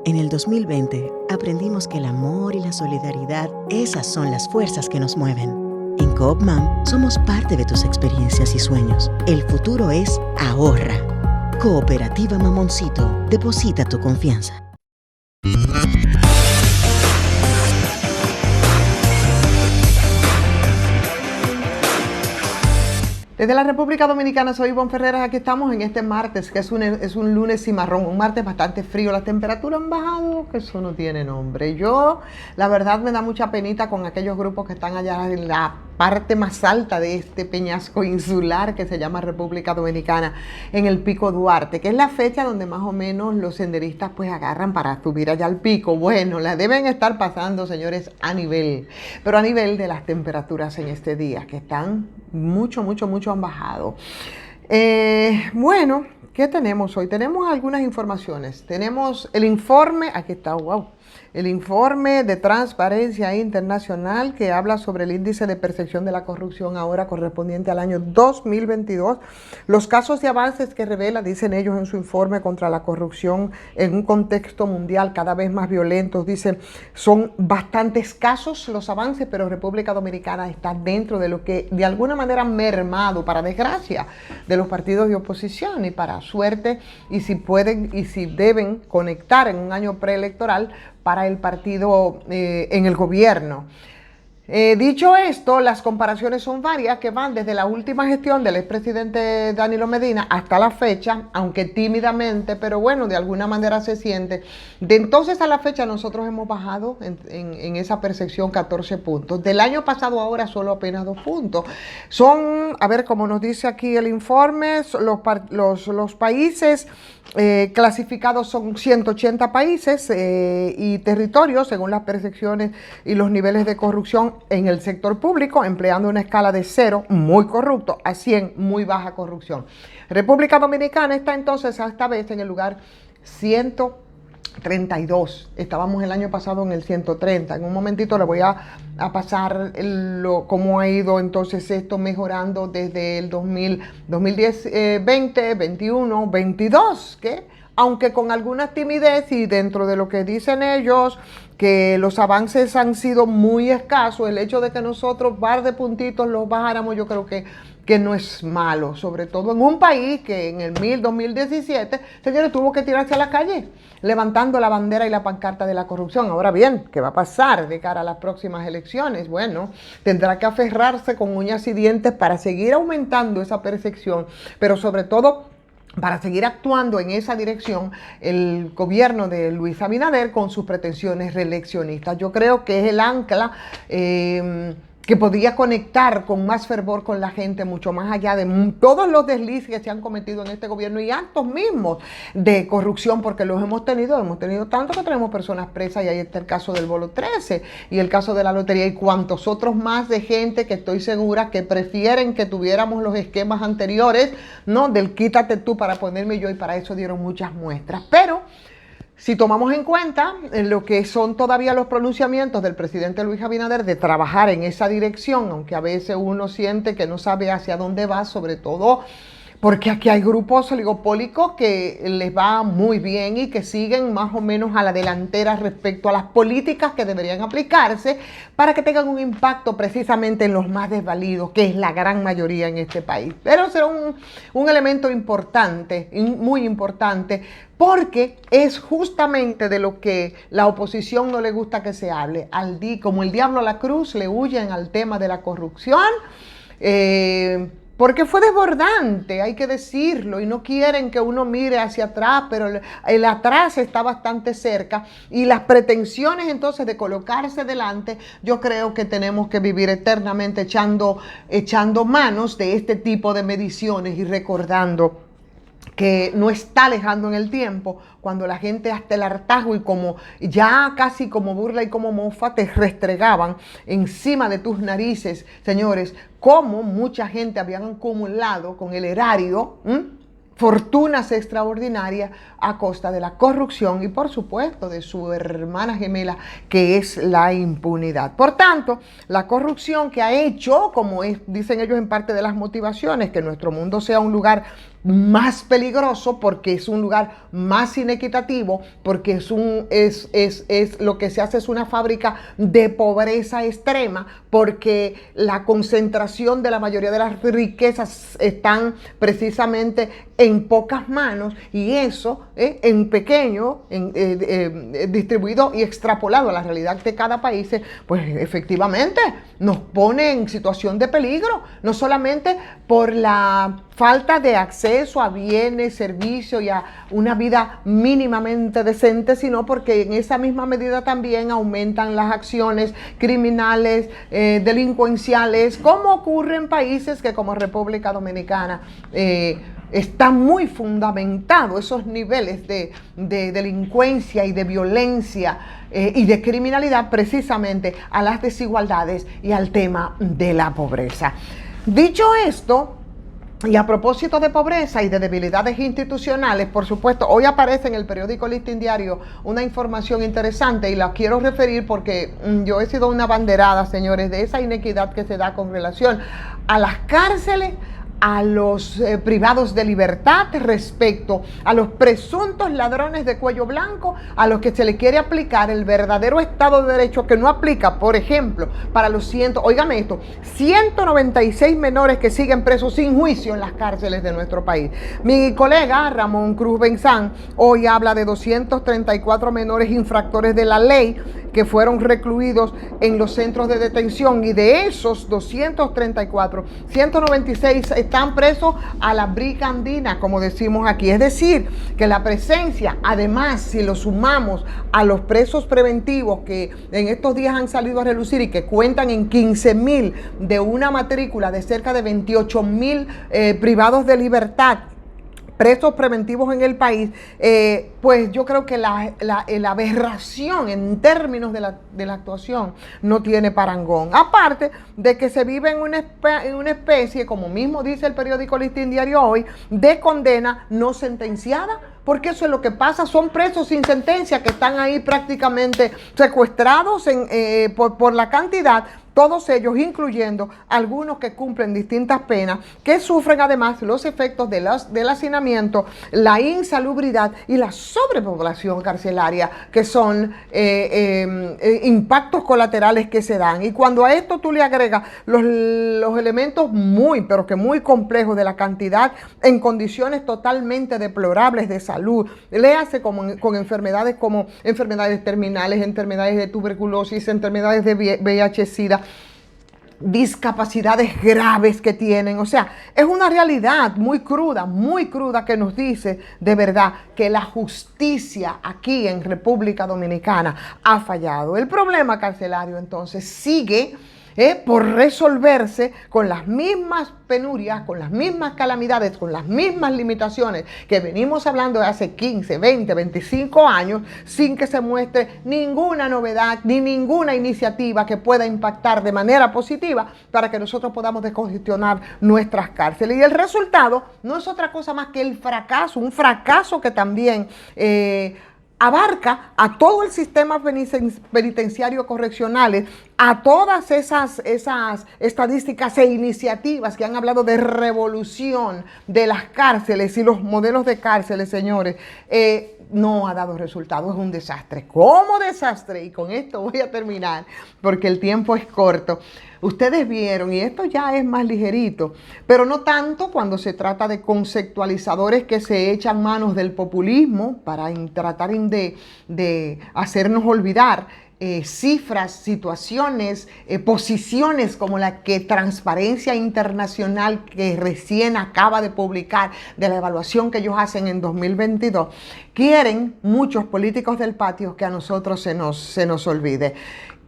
En el 2020 aprendimos que el amor y la solidaridad, esas son las fuerzas que nos mueven. En Coop Mam somos parte de tus experiencias y sueños. El futuro es ahorra. Cooperativa Mamoncito, deposita tu confianza. Desde la República Dominicana, soy Ivonne Ferreras. Aquí estamos en este martes, que es un lunes cimarrón, un martes bastante frío. Las temperaturas han bajado, que eso no tiene nombre. Yo, la verdad, me da mucha penita con aquellos grupos que están allá en la parte más alta de este peñasco insular que se llama República Dominicana, en el Pico Duarte, que es la fecha donde más o menos los senderistas pues agarran para subir allá al pico. Bueno, la deben estar pasando, señores, pero a nivel de las temperaturas en este día, que están mucho han bajado. Bueno, ¿qué tenemos hoy? Tenemos algunas informaciones. Tenemos el informe, aquí está, wow. El informe de Transparencia Internacional que habla sobre el índice de percepción de la corrupción ahora correspondiente al año 2022. Los casos de avances que revela, dicen ellos en su informe, contra la corrupción en un contexto mundial cada vez más violento. Dicen, son bastante escasos los avances, pero República Dominicana está dentro de lo que de alguna manera han mermado, para desgracia, de los partidos de oposición, y para suerte, y si pueden y si deben conectar en un año preelectoral para el partido en el gobierno. Dicho esto, las comparaciones son varias, que van desde la última gestión del expresidente Danilo Medina hasta la fecha, aunque tímidamente, pero bueno, de alguna manera se siente. De entonces a la fecha nosotros hemos bajado en esa percepción 14 puntos. Del año pasado ahora solo apenas 2 puntos. Son, a ver, como nos dice aquí el informe, los países clasificados son 180 países y territorios según las percepciones y los niveles de corrupción en el sector público, empleando una escala de 0, muy corrupto, a 100, muy baja corrupción. República Dominicana está entonces esta vez en el lugar 132. Estábamos el año pasado en el 130. En un momentito le voy a pasar cómo ha ido entonces esto mejorando desde el 2010, 20, 21, 22, que aunque con alguna timidez y dentro de lo que dicen ellos, que los avances han sido muy escasos, el hecho de que nosotros par de puntitos los bajáramos, yo creo que no es malo, sobre todo en un país que en el 2017, señores, tuvo que tirarse a la calle, levantando la bandera y la pancarta de la corrupción. Ahora bien, ¿qué va a pasar de cara a las próximas elecciones? Bueno, tendrá que aferrarse con uñas y dientes para seguir aumentando esa percepción, pero sobre todo para seguir actuando en esa dirección el gobierno de Luis Abinader con sus pretensiones reeleccionistas. Yo creo que es el ancla que podría conectar con más fervor con la gente, mucho más allá de todos los deslices que se han cometido en este gobierno y actos mismos de corrupción, porque los hemos tenido tanto que tenemos personas presas, y ahí está el caso del Bolo 13 y el caso de la lotería y cuantos otros más de gente que estoy segura que prefieren que tuviéramos los esquemas anteriores, ¿no? Del quítate tú para ponerme yo, y para eso dieron muchas muestras. Pero si tomamos en cuenta lo que son todavía los pronunciamientos del presidente Luis Abinader de trabajar en esa dirección, aunque a veces uno siente que no sabe hacia dónde va, sobre todo porque aquí hay grupos oligopólicos que les va muy bien y que siguen más o menos a la delantera respecto a las políticas que deberían aplicarse para que tengan un impacto precisamente en los más desvalidos, que es la gran mayoría en este país. Pero será un elemento importante, muy importante, porque es justamente de lo que la oposición no le gusta que se hable. Como el diablo a la cruz, le huyen al tema de la corrupción, porque fue desbordante, hay que decirlo, y no quieren que uno mire hacia atrás, pero el atrás está bastante cerca, y las pretensiones entonces de colocarse delante, yo creo que tenemos que vivir eternamente echando manos de este tipo de mediciones y recordando que no está lejano en el tiempo, cuando la gente hasta el hartazgo y como ya casi como burla y como mofa te restregaban encima de tus narices, señores, como mucha gente habían acumulado con el erario, fortunas extraordinarias a costa de la corrupción y por supuesto de su hermana gemela, que es la impunidad. Por tanto, la corrupción que ha hecho, como dicen ellos en parte de las motivaciones, que nuestro mundo sea un lugar más peligroso porque es un lugar más inequitativo, porque es lo que se hace es una fábrica de pobreza extrema, porque la concentración de la mayoría de las riquezas están precisamente en pocas manos, y eso en pequeño, distribuido y extrapolado a la realidad de cada país, pues efectivamente nos pone en situación de peligro, no solamente por la falta de acceso a bienes, servicios y a una vida mínimamente decente, sino porque en esa misma medida también aumentan las acciones criminales, delincuenciales, como ocurre en países que como República Dominicana está muy fundamentado esos niveles de delincuencia y de violencia y de criminalidad precisamente a las desigualdades y al tema de la pobreza. Dicho esto, y a propósito de pobreza y de debilidades institucionales, por supuesto, hoy aparece en el periódico Listín Diario una información interesante y la quiero referir porque yo he sido una abanderada, señores, de esa inequidad que se da con relación a las cárceles, a los privados de libertad respecto a los presuntos ladrones de cuello blanco a los que se le quiere aplicar el verdadero Estado de Derecho que no aplica, por ejemplo, para los 196 menores que siguen presos sin juicio en las cárceles de nuestro país. Mi colega Ramón Cruz Benzán hoy habla de 234 menores infractores de la ley que fueron recluidos en los centros de detención, y de esos 234, 196 están presos a la brigandina, como decimos aquí. Es decir, que la presencia, además, si lo sumamos a los presos preventivos que en estos días han salido a relucir y que cuentan en 15.000 de una matrícula de cerca de 28.000 privados de libertad, presos preventivos en el país, pues yo creo que la aberración en términos de la actuación no tiene parangón. Aparte de que se vive en una especie, como mismo dice el periódico Listín Diario hoy, de condena no sentenciada, porque eso es lo que pasa, son presos sin sentencia que están ahí prácticamente secuestrados por la cantidad. Todos ellos, incluyendo algunos que cumplen distintas penas, que sufren además los efectos del hacinamiento, la insalubridad y la sobrepoblación carcelaria, que son impactos colaterales que se dan. Y cuando a esto tú le agregas los elementos pero que muy complejos de la cantidad en condiciones totalmente deplorables de salud, léase con enfermedades como enfermedades terminales, enfermedades de tuberculosis, enfermedades de VIH-Sida, discapacidades graves que tienen. O sea, es una realidad muy cruda que nos dice de verdad que la justicia aquí en República Dominicana ha fallado. El problema carcelario entonces sigue por resolverse con las mismas penurias, con las mismas calamidades, con las mismas limitaciones que venimos hablando de hace 15, 20, 25 años, sin que se muestre ninguna novedad ni ninguna iniciativa que pueda impactar de manera positiva para que nosotros podamos descongestionar nuestras cárceles. Y el resultado no es otra cosa más que el fracaso, un fracaso que también abarca a todo el sistema penitenciario correccionales, a todas esas estadísticas e iniciativas que han hablado de revolución de las cárceles y los modelos de cárceles, señores. No ha dado resultado, es un desastre. ¿Cómo desastre? Y con esto voy a terminar porque el tiempo es corto. Ustedes vieron, y esto ya es más ligerito, pero no tanto cuando se trata de conceptualizadores que se echan manos del populismo para tratar de hacernos olvidar cifras, situaciones, posiciones como la que Transparencia Internacional, que recién acaba de publicar de la evaluación que ellos hacen en 2022, quieren muchos políticos del patio que a nosotros se nos olvide.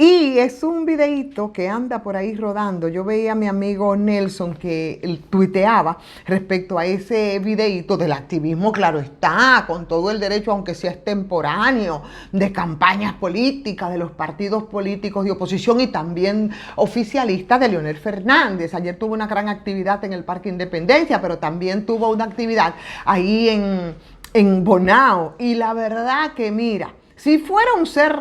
Y es un videíto que anda por ahí rodando. Yo veía a mi amigo Nelson que tuiteaba respecto a ese videíto del activismo, claro está, con todo el derecho, aunque sea extemporáneo, de campañas políticas, de los partidos políticos de oposición y también oficialistas de Leonel Fernández. Ayer tuvo una gran actividad en el Parque Independencia, pero también tuvo una actividad ahí en Bonao. Y la verdad que mira, Si fuera un ser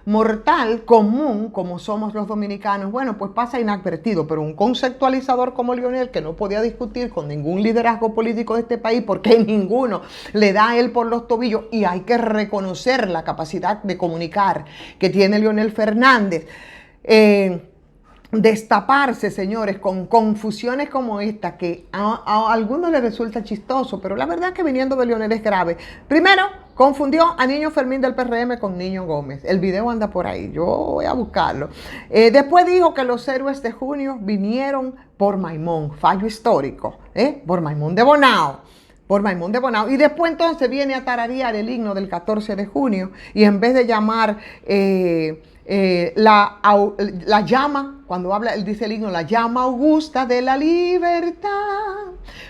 mortal, común, como somos los dominicanos, bueno, pues pasa inadvertido, pero un conceptualizador como Lionel, que no podía discutir con ningún liderazgo político de este país, porque ninguno le da a él por los tobillos, y hay que reconocer la capacidad de comunicar que tiene Leonel Fernández. Destaparse, señores, con confusiones como esta, que a algunos les resulta chistoso, pero la verdad que viniendo de Leonel es grave. Primero, confundió a Niño Fermín del PRM con Niño Gómez. El video anda por ahí, yo voy a buscarlo. Después dijo que los héroes de junio vinieron por Maimón, fallo histórico, por Maimón de Bonao. Por Maimón de Bonao. Y después entonces viene a tararear el himno del 14 de junio y en vez de llamar la llama, cuando habla, él dice el himno, la llama augusta de la libertad,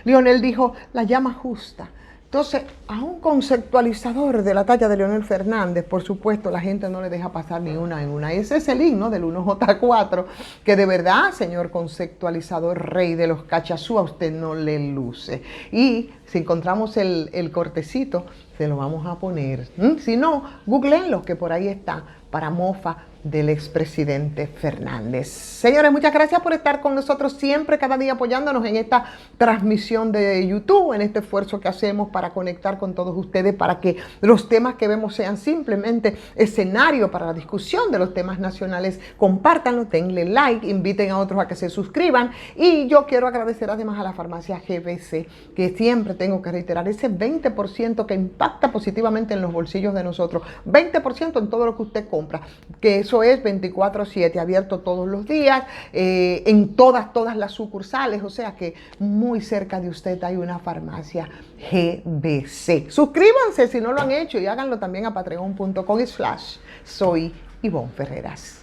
Leonel dijo la llama justa. Entonces, a un conceptualizador de la talla de Leonel Fernández, por supuesto, la gente no le deja pasar ni una en una. Ese es el himno del 1J4, que de verdad, señor conceptualizador rey de los cachazú, a usted no le luce. Y si encontramos el cortecito, se lo vamos a poner. Si no, googleenlo, que por ahí está, para mofa del expresidente Fernández. Señores, muchas gracias por estar con nosotros siempre, cada día apoyándonos en esta transmisión de YouTube, en este esfuerzo que hacemos para conectar con todos ustedes, para que los temas que vemos sean simplemente escenario para la discusión de los temas nacionales. Compártanlo, denle like, inviten a otros a que se suscriban. Y yo quiero agradecer además a la farmacia GBC, que siempre tengo que reiterar, ese 20% que impacta positivamente en los bolsillos de nosotros, 20% en todo lo que usted compra, que eso es 24/7, abierto todos los días, en todas las sucursales, o sea que muy cerca de usted hay una farmacia GBC. Suscríbanse si no lo han hecho y háganlo también a patreon.com/soy Ivonne Ferreras.